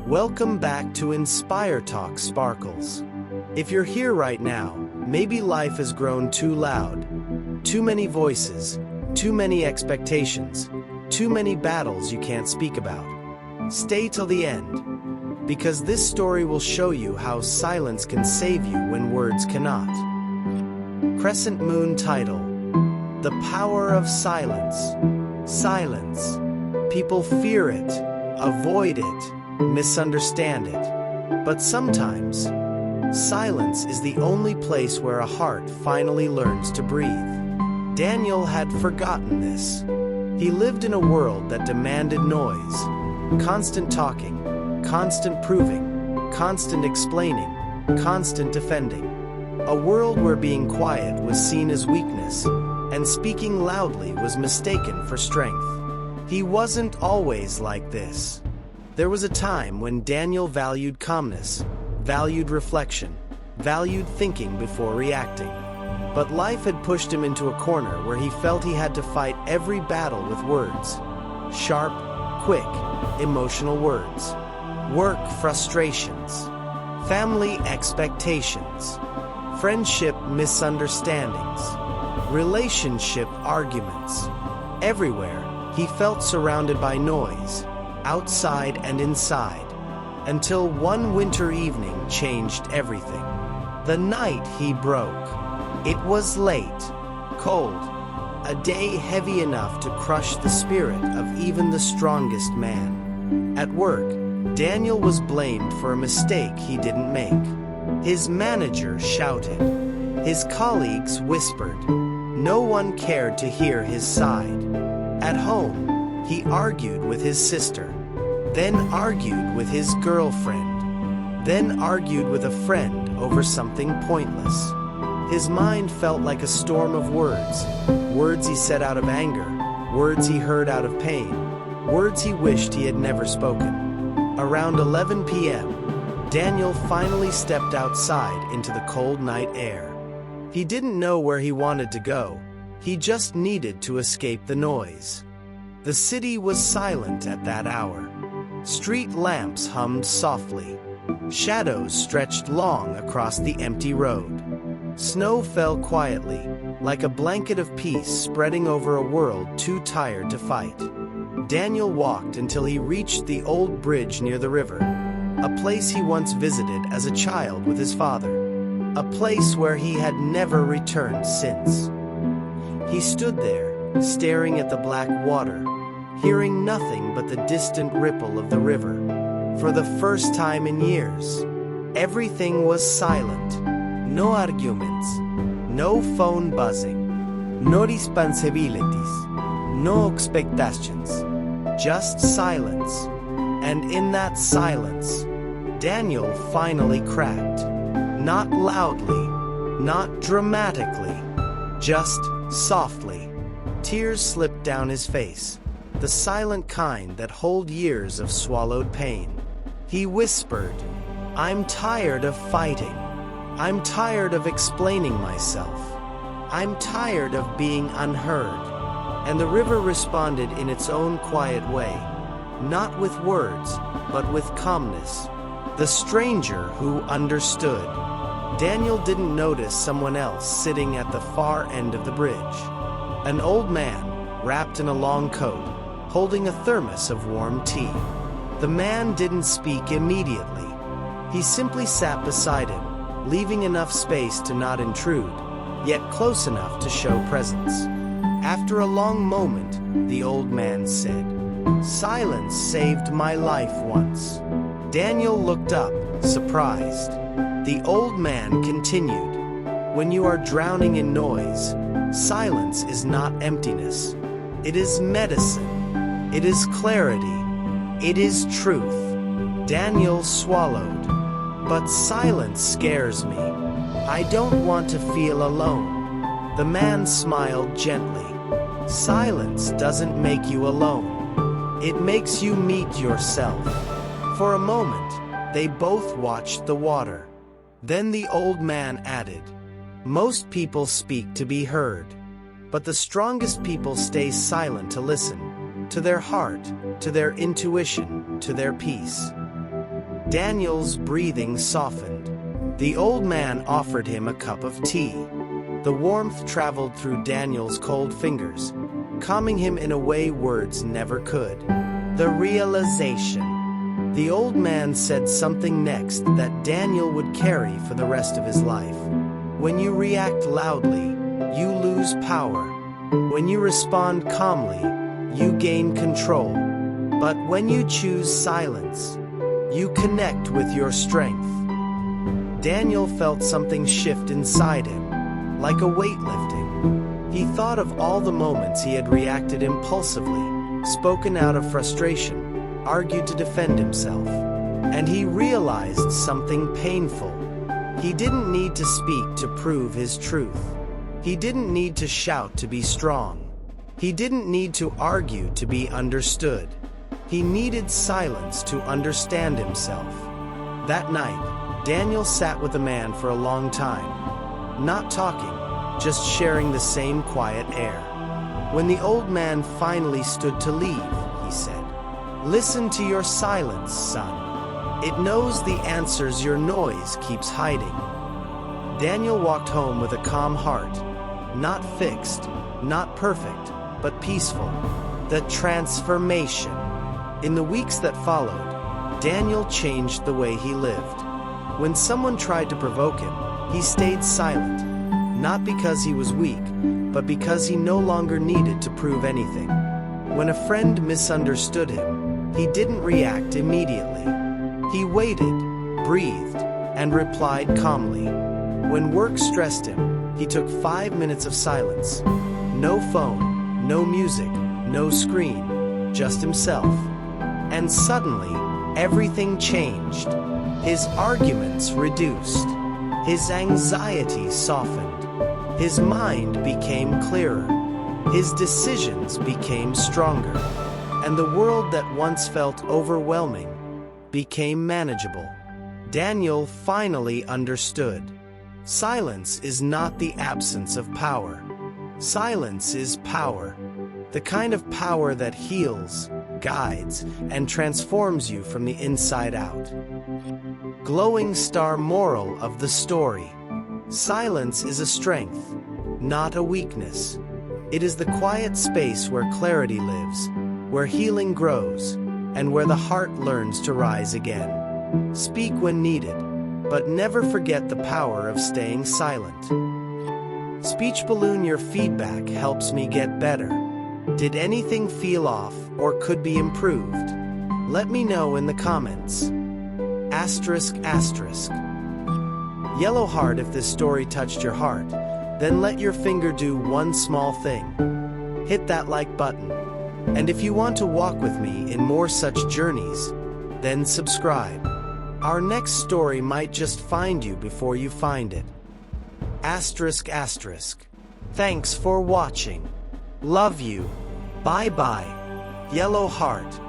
Welcome back to Inspire Talk Sparkles. If you're here right now, maybe life has grown too loud. Too many voices, too many expectations, too many battles you can't speak about. Stay till the end, because this story will show you how silence can save you when words cannot. Crescent Moon title: The Power of Silence. Silence. People fear it, avoid it, misunderstand it. But sometimes, silence is the only place where a heart finally learns to breathe. Daniel had forgotten this. He lived in a world that demanded noise, constant talking, constant proving, constant explaining, constant defending. A world where being quiet was seen as weakness, and speaking loudly was mistaken for strength. He wasn't always like this. There was a time when Daniel valued calmness, valued reflection, valued thinking before reacting. But life had pushed him into a corner where he felt he had to fight every battle with words. Sharp, quick, emotional words. Work frustrations. Family expectations. Friendship misunderstandings. Relationship arguments. Everywhere, he felt surrounded by noise, outside and inside, until one winter evening changed everything. The night he broke. It was late, cold, a day heavy enough to crush the spirit of even the strongest man. At work, Daniel was blamed for a mistake he didn't make. His manager shouted. His colleagues whispered. No one cared to hear his side. At home, he argued with his sister, then argued with his girlfriend, then argued with a friend over something pointless. His mind felt like a storm of words. Words he said out of anger, words he heard out of pain, words he wished he had never spoken. Around 11 p.m., Daniel finally stepped outside into the cold night air. He didn't know where he wanted to go. He just needed to escape the noise. The city was silent at that hour. Street lamps hummed softly. Shadows stretched long across the empty road. Snow fell quietly, like a blanket of peace spreading over a world too tired to fight. Daniel walked until he reached the old bridge near the river, a place he once visited as a child with his father, a place where he had never returned since. He stood there, staring at the black water, hearing nothing but the distant ripple of the river. For the first time in years, everything was silent. No arguments, no phone buzzing, no responsibilities, no expectations, just silence. And in that silence, Daniel finally cracked. Not loudly, not dramatically, just softly. Tears slipped down his face, the silent kind that hold years of swallowed pain. He whispered, "I'm tired of fighting. I'm tired of explaining myself. I'm tired of being unheard." And the river responded in its own quiet way, not with words, but with calmness. The stranger who understood. Daniel didn't notice someone else sitting at the far end of the bridge. An old man, wrapped in a long coat, holding a thermos of warm tea. The man didn't speak immediately. He simply sat beside him, leaving enough space to not intrude, yet close enough to show presence. After a long moment, the old man said, "Silence saved my life once." Daniel looked up, surprised. The old man continued, "When you are drowning in noise, silence is not emptiness. It is medicine. It is clarity. It is truth." Daniel swallowed. "But silence scares me. I don't want to feel alone." The man smiled gently. "Silence doesn't make you alone. It makes you meet yourself." For a moment, they both watched the water. Then the old man added, "Most people speak to be heard, but the strongest people stay silent to listen, to their heart, to their intuition, to their peace." Daniel's breathing softened. The old man offered him a cup of tea. The warmth traveled through Daniel's cold fingers, calming him in a way words never could. The realization. The old man said something next that Daniel would carry for the rest of his life. When you react loudly, you lose power. When you respond calmly, you gain control. But when you choose silence, you connect with your strength. Daniel felt something shift inside him, like a weight lifting. He thought of all the moments he had reacted impulsively, spoken out of frustration, argued to defend himself. And he realized something painful. He didn't need to speak to prove his truth. He didn't need to shout to be strong. He didn't need to argue to be understood. He needed silence to understand himself. That night, Daniel sat with the man for a long time, not talking, just sharing the same quiet air. When the old man finally stood to leave, he said, "Listen to your silence, son. It knows the answers your noise keeps hiding." Daniel walked home with a calm heart, not fixed, not perfect, but peaceful. The transformation. In the weeks that followed, Daniel changed the way he lived. When someone tried to provoke him, he stayed silent, not because he was weak, but because he no longer needed to prove anything. When a friend misunderstood him, he didn't react immediately. He waited, breathed, and replied calmly. When work stressed him, he took 5 minutes of silence. No phone, no music, no screen, just himself. And suddenly, everything changed. His arguments reduced. His anxiety softened. His mind became clearer. His decisions became stronger. And the world that once felt overwhelming became manageable. Daniel finally understood. Silence is not the absence of power. Silence is power. The kind of power that heals, guides, and transforms you from the inside out. Glowing star moral of the story. Silence is a strength, not a weakness. It is the quiet space where clarity lives, where healing grows, and where the heart learns to rise again. Speak when needed, but never forget the power of staying silent. Speech balloon, your feedback helps me get better. Did anything feel off or could be improved? Let me know in the comments. ***. Yellow heart. If this story touched your heart, then let your finger do one small thing. Hit that like button. And if you want to walk with me in more such journeys, then subscribe. Our next story might just find you before you find it. ***. Thanks for watching. Love you. Bye-bye. Yellow heart.